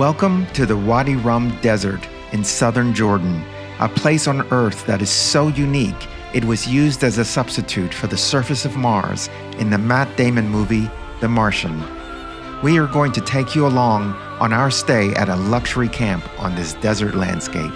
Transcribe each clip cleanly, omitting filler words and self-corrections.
Welcome to the Wadi Rum Desert in southern Jordan, a place on Earth that is so unique it was used as a substitute for the surface of Mars in the Matt Damon movie, The Martian. We are going to take you along on our stay at a luxury camp on this desert landscape.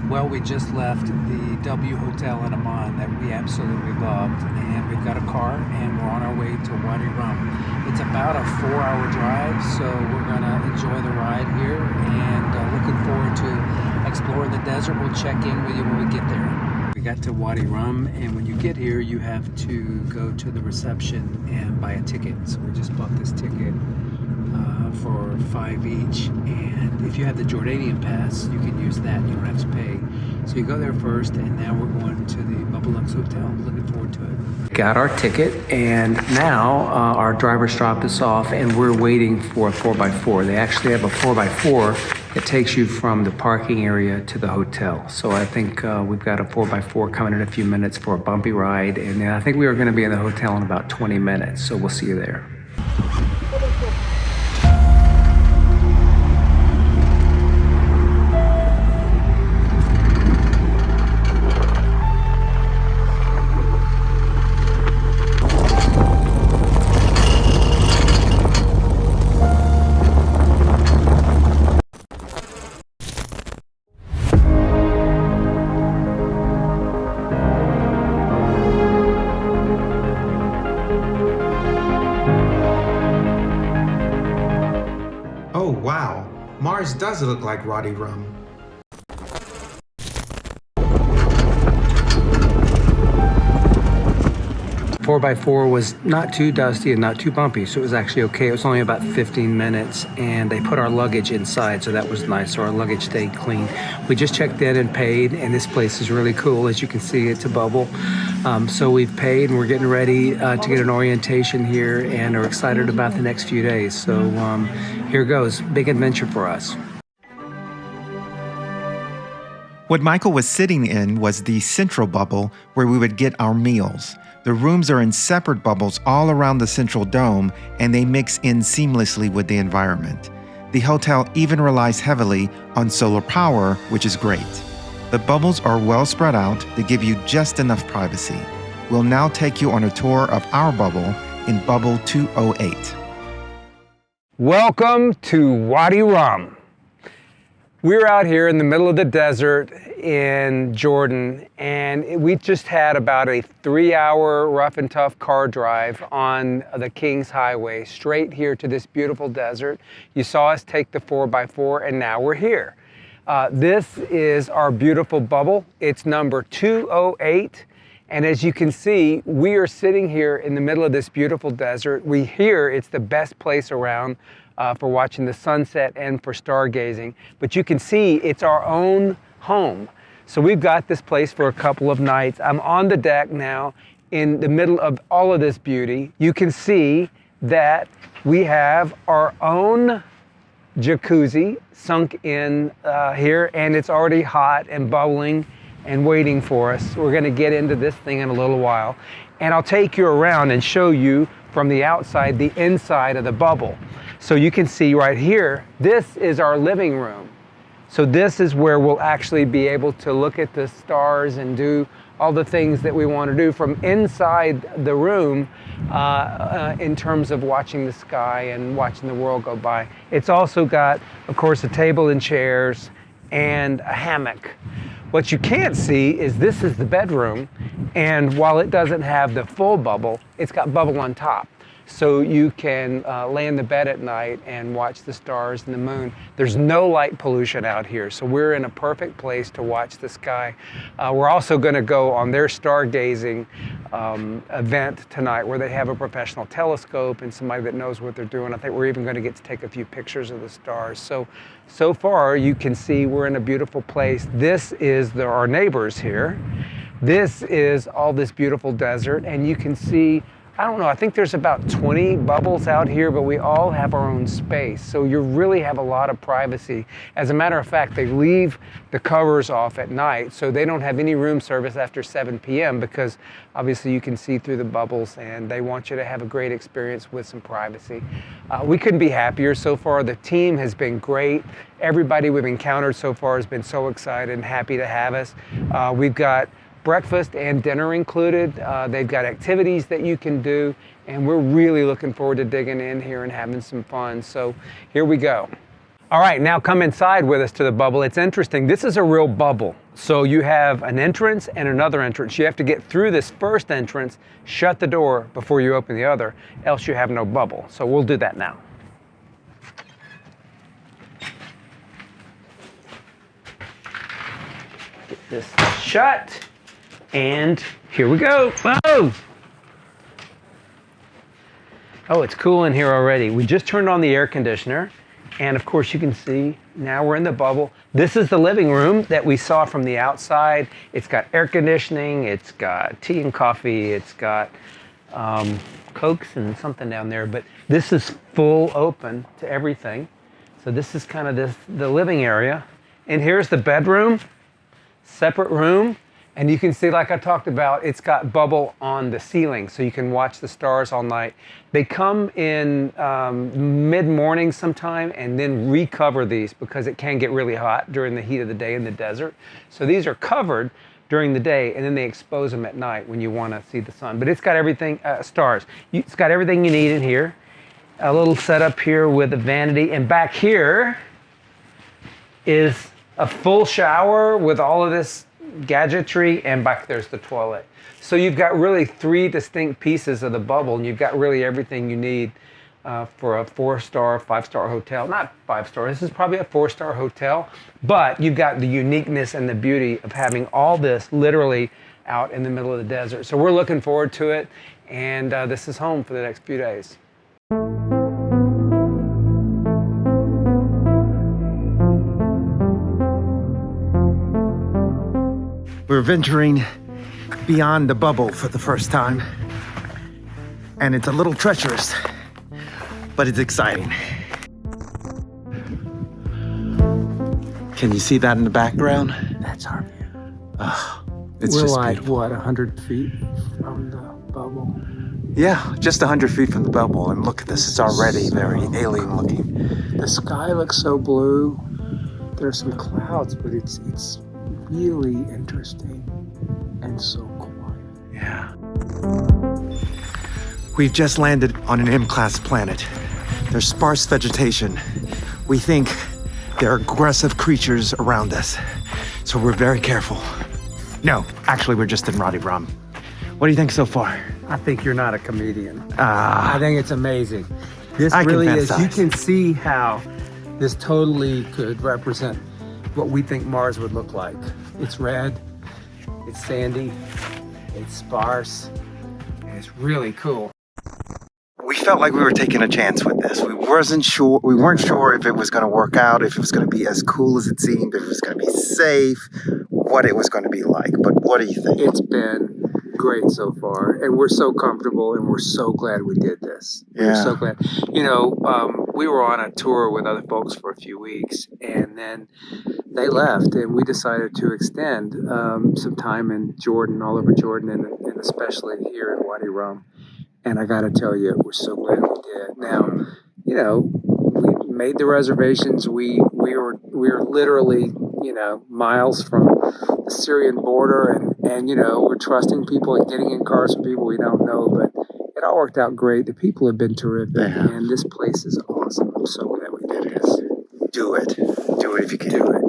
Well, we just left the W Hotel in Amman that we absolutely loved, and we've got a car and we're on our way to Wadi Rum. It's about a 4-hour drive, so we're gonna enjoy the ride here and looking forward to exploring the desert. We'll check in with you when we get there. We got to Wadi Rum, and when you get here you have to go to the reception and buy a ticket. So we just bought this ticket for $5 each, and if you have the Jordanian pass you can use that. You don't have to pay. So you go there first, and now we're going to the Luxotel. Looking forward to it. Got our ticket, and now our driver dropped us off, and we're waiting for a 4x4. They actually have a 4x4 that takes you from the parking area to the hotel. So I think we've got a 4x4 coming in a few minutes for a bumpy ride, and then I think we are going to be in the hotel in about 20 minutes. So we'll see you there. Oh wow, Mars does look like Wadi Rum. Four by four was not too dusty and not too bumpy, so it was actually okay. It was only about 15 minutes, and they put our luggage inside, so that was nice. So our luggage stayed clean. We just checked in and paid, and this place is really cool. As you can see, it's a bubble. So we've paid, and we're getting ready to get an orientation here, and are excited about the next few days. So here goes, big adventure for us. What Michael was sitting in was the central bubble where we would get our meals. The rooms are in separate bubbles all around the central dome, and they mix in seamlessly with the environment. The hotel even relies heavily on solar power, which is great. The bubbles are well spread out to give you just enough privacy. We'll now take you on a tour of our bubble in bubble 208. Welcome to Wadi Rum. We're out here in the middle of the desert in Jordan, and we just had about a 3-hour rough and tough car drive on the King's Highway straight here to this beautiful desert. You saw us take the 4x4, and now we're here. This is our beautiful bubble. It's number 208. And as you can see, we are sitting here in the middle of this beautiful desert. We hear it's the best place around for watching the sunset and for stargazing. But you can see it's our own home. So we've got this place for a couple of nights. I'm on the deck now in the middle of all of this beauty. You can see that we have our own jacuzzi sunk in here, and it's already hot and bubbling and waiting for us. We're gonna get into this thing in a little while, and I'll take you around and show you from the outside the inside of the bubble. So you can see right here, this is our living room. So this is where we'll actually be able to look at the stars and do all the things that we want to do from inside the room in terms of watching the sky and watching the world go by. It's also got, of course, a table and chairs and a hammock. What you can't see is this is the bedroom, and while it doesn't have the full bubble, it's got bubble on top. So you can lay in the bed at night and watch the stars and the moon. There's no light pollution out here, so we're in a perfect place to watch the sky. We're also going to go on their stargazing event tonight, where they have a professional telescope and somebody that knows what they're doing. I think we're even going to get to take a few pictures of the stars. So far you can see we're in a beautiful place. This is our neighbors here. This is all this beautiful desert, and you can see I don't know, I think there's about 20 bubbles out here, but we all have our own space. So you really have a lot of privacy. As a matter of fact, they leave the covers off at night, so they don't have any room service after 7 p.m. because obviously you can see through the bubbles, and they want you to have a great experience with some privacy. We couldn't be happier so far. The team has been great. Everybody we've encountered so far has been so excited and happy to have us. We've got breakfast and dinner included. They've got activities that you can do, and we're really looking forward to digging in here and having some fun. So here we go. All right, now come inside with us to the bubble. It's interesting. This is a real bubble. So you have an entrance and another entrance. You have to get through this first entrance, shut the door before you open the other, else you have no bubble. So we'll do that now. Get this shut. And here we go. Whoa! Oh, it's cool in here already. We just turned on the air conditioner. And of course you can see now we're in the bubble. This is the living room that we saw from the outside. It's got air conditioning. It's got tea and coffee. It's got Cokes and something down there. But this is full open to everything. So this is kind of the living area. And here's the bedroom, separate room. And you can see, like I talked about, it's got bubble on the ceiling, so you can watch the stars all night. They come in mid-morning sometime and then recover these because it can get really hot during the heat of the day in the desert. So these are covered during the day, and then they expose them at night when you want to see the sun. But it's got everything, stars. It's got everything you need in here. A little setup here with a vanity, and back here is a full shower with all of this gadgetry, and back there's the toilet. So you've got really 3 distinct pieces of the bubble, and you've got really everything you need for a 4-star, 5-star hotel. Not 5-star, this is probably a 4-star hotel, but you've got the uniqueness and the beauty of having all this literally out in the middle of the desert. So we're looking forward to it, and this is home for the next few days. We're venturing beyond the bubble for the first time. And it's a little treacherous, but it's exciting. Can you see that in the background? That's our view. It's We're just like, beautiful. what, 100 feet from the bubble? Yeah, just 100 feet from the bubble. And look at this, it's already very alien looking. The sky looks so blue. There's some clouds, but it's really interesting and so quiet. Yeah. We've just landed on an M-class planet. There's sparse vegetation. We think there are aggressive creatures around us, so we're very careful. No, actually, we're just in Wadi Rum. What do you think so far? I think you're not a comedian. Ah. I think it's amazing. This I really can is. You fantasize. can see how this totally could represent what we think Mars would look like. It's red, it's sandy, it's sparse, and it's really cool. We felt like we were taking a chance with this. We weren't sure if it was going to work out, if it was going to be as cool as it seemed, if it was going to be safe, what it was going to be like. But what do you think? It's been great so far, and we're so comfortable, and we're so glad we did this. Yeah. We're so glad. You know, we were on a tour with other folks for a few weeks, and then they left, and we decided to extend some time in Jordan, all over Jordan, and especially here in Wadi Rum. And I got to tell you, we're so glad we did. Now, you know, we made the reservations. We were literally, you know, miles from the Syrian border, and you know, we're trusting people and getting in cars with people we don't know. But it all worked out great. The people have been terrific, and this place is awesome. I'm so glad we did this. Do it. Do it if you can. Do it.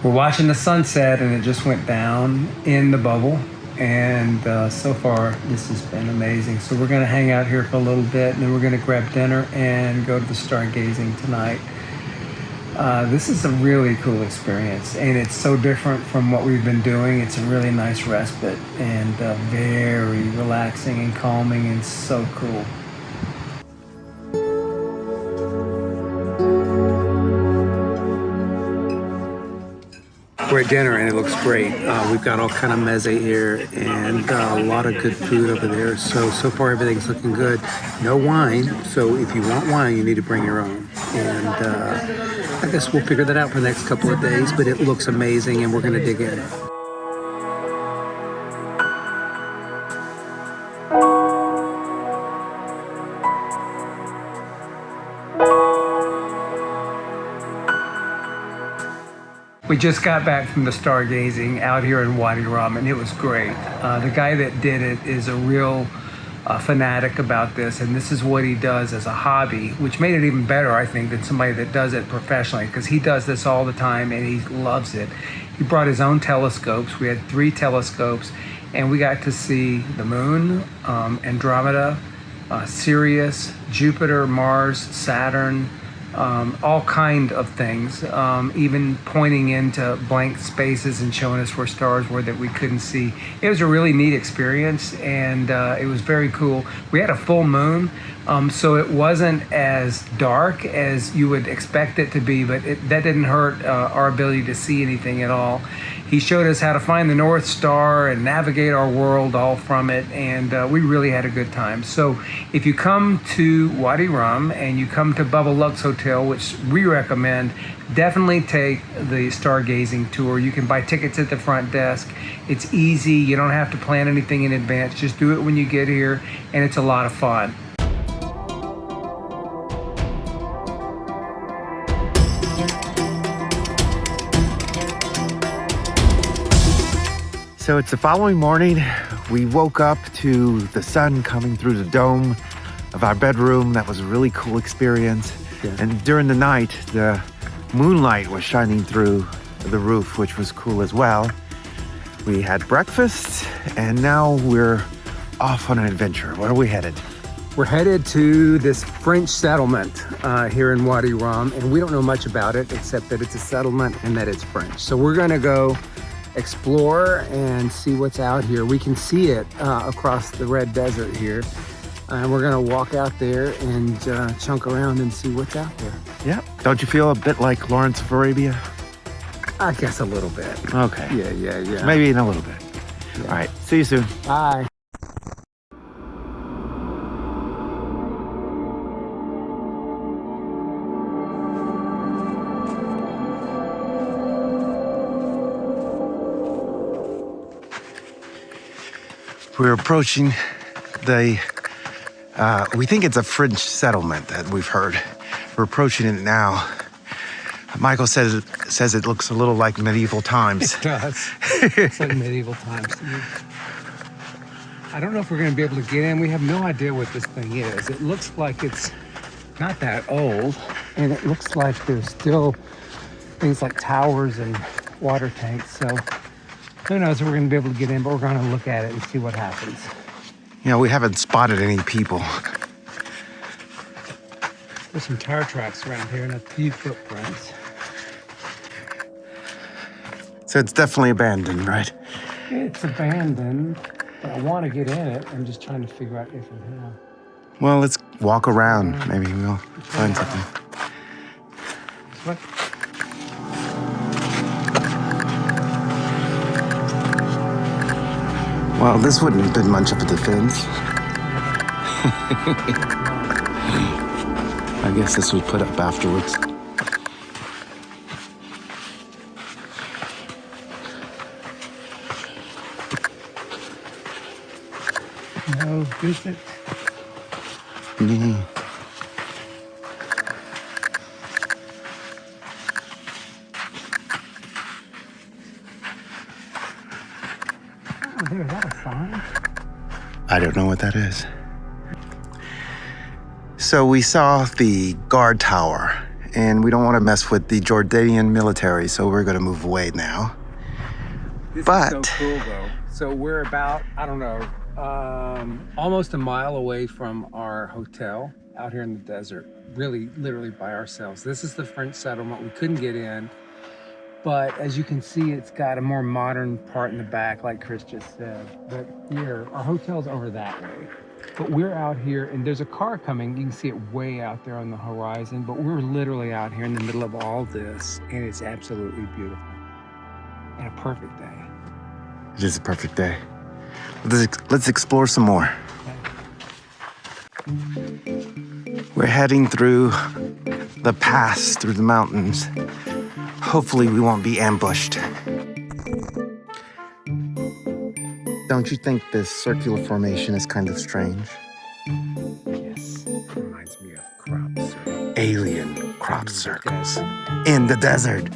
We're watching the sunset, and it just went down in the bubble, and so far this has been amazing. So we're going to hang out here for a little bit, and then we're going to grab dinner and go to the stargazing tonight. This is a really cool experience, and it's so different from what we've been doing. It's a really nice respite and very relaxing and calming and so cool. We're at dinner and it looks great. We've got all kind of meze here and a lot of good food over there. So far everything's looking good. No wine, so if you want wine, you need to bring your own. And I guess we'll figure that out for the next couple of days, but it looks amazing and we're gonna dig in. We just got back from the stargazing out here in Wadi Rum, and it was great. The guy that did it is a real fanatic about this, and this is what he does as a hobby, which made it even better, I think, than somebody that does it professionally, because he does this all the time and he loves it. He brought his own telescopes. We had 3 telescopes, and we got to see the moon, Andromeda, Sirius, Jupiter, Mars, Saturn, all kind of things, even pointing into blank spaces and showing us where stars were that we couldn't see. It was a really neat experience, and it was very cool. We had a full moon, so it wasn't as dark as you would expect it to be, but that didn't hurt our ability to see anything at all. He showed us how to find the North Star and navigate our world all from it, and we really had a good time. So if you come to Wadi Rum and you come to Bubba Luxotel, which we recommend, definitely take the stargazing tour. You can buy tickets at the front desk. It's easy. You don't have to plan anything in advance. Just do it when you get here, and it's a lot of fun. So it's the following morning. We woke up to the sun coming through the dome of our bedroom. That was a really cool experience. Yeah. And during the night, the moonlight was shining through the roof, which was cool as well. We had breakfast, and now we're off on an adventure. Where are we headed? We're headed to this French settlement here in Wadi Rum, and we don't know much about it except that it's a settlement and that it's French. So we're gonna go explore and see what's out here. We can see it across the red desert here. And we're gonna walk out there and chunk around and see what's out there. Yeah. Don't you feel a bit like Lawrence of Arabia? I guess a little bit. Okay. Yeah. Maybe in a little bit. Yeah. All right. See you soon. Bye. We're approaching the, we think it's a French settlement that we've heard. We're approaching it now. Michael says it looks a little like medieval times. It does. It's like medieval times. I don't know if we're going to be able to get in. We have no idea what this thing is. It looks like it's not that old, and it looks like there's still things like towers and water tanks. So who knows if we're going to be able to get in, but we're going to look at it and see what happens. You know, we haven't spotted any people. There's some tire tracks around here and a few footprints. So it's definitely abandoned, right? It's abandoned, but I want to get in it. I'm just trying to figure out if and how. Well, let's walk around. Maybe we'll find something. What? Well, this wouldn't have been much of a defense. I guess this was put up afterwards. No visit. Yeah. Oh, there, is that a sign? I don't know what that is. So we saw the guard tower, and we don't want to mess with the Jordanian military, so we're going to move away now. This But is so cool, though. So we're about, I don't know, almost a mile away from our hotel. out here in the desert, really literally by ourselves. This is the French settlement. We couldn't get in, but as you can see, it's got a more modern part in the back, like Chris just said. But here, our hotel's over that way. But we're out here, and there's a car coming. You can see it way out there on the horizon, but we're literally out here in the middle of all this, and it's absolutely beautiful. And a perfect day. It is a perfect day. Let's explore some more. We're heading through the pass through the mountains. Hopefully we won't be ambushed. Don't you think this circular formation is kind of strange? Yes, it reminds me of crop circles. Alien crop circles in the desert.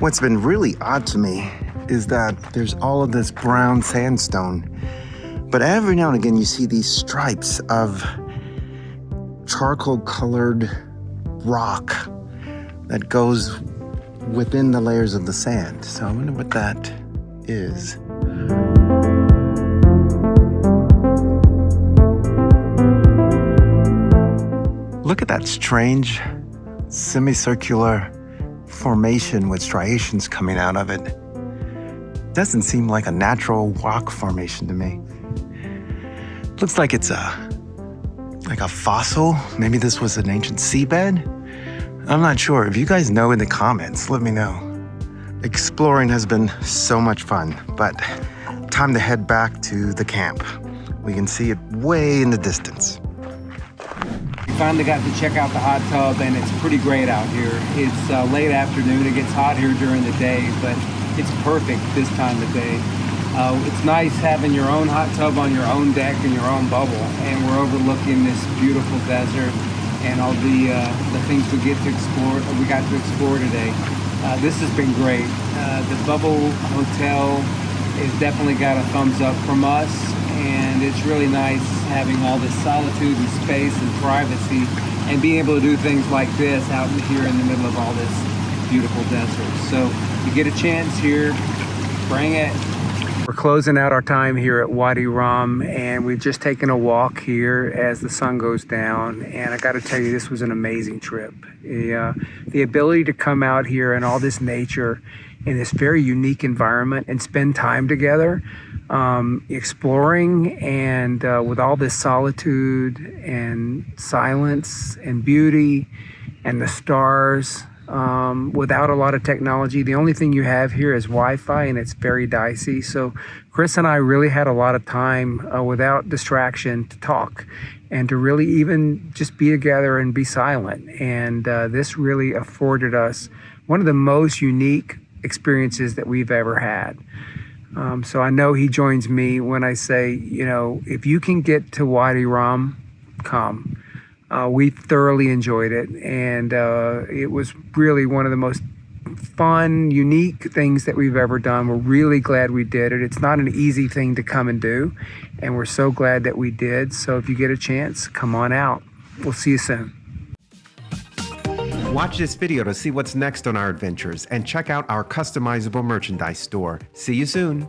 What's been really odd to me is that there's all of this brown sandstone, but every now and again you see these stripes of charcoal colored rock that goes within the layers of the sand. So I wonder what that is. Look at that strange semicircular formation with striations coming out of it. Doesn't seem like a natural rock formation to me. Looks like it's like a fossil. Maybe this was an ancient seabed. I'm not sure. If you guys know in the comments, let me know. Exploring has been so much fun, but time to head back to the camp. We can see it way in the distance. We finally got to check out the hot tub, and it's pretty great out here. It's late afternoon. It gets hot here during the day, but it's perfect this time of day. It's nice having your own hot tub on your own deck and your own bubble, and we're overlooking this beautiful desert and all the things we get to explore. We got to explore today. This has been great. The Bubble Hotel has definitely got a thumbs up from us, and it's really nice having all this solitude and space and privacy and being able to do things like this out here in the middle of all this beautiful desert. So if you get a chance here, bring it. We're closing out our time here at Wadi Rum, and we've just taken a walk here as the sun goes down, and I got to tell you, this was an amazing trip. The ability to come out here in all this nature in this very unique environment and spend time together exploring, and with all this solitude and silence and beauty and the stars, without a lot of technology. The only thing you have here is Wi-Fi, and it's very dicey. So Chris and I really had a lot of time without distraction to talk and to really even just be together and be silent. And this really afforded us one of the most unique experiences that we've ever had. So I know he joins me when I say, you know, if you can get to Wadi Rum, come. We thoroughly enjoyed it, and it was really one of the most fun, unique things that we've ever done. We're really glad we did it. It's not an easy thing to come and do, and we're so glad that we did. So if you get a chance, come on out. We'll see you soon. Watch this video to see what's next on our adventures and check out our customizable merchandise store. See you soon.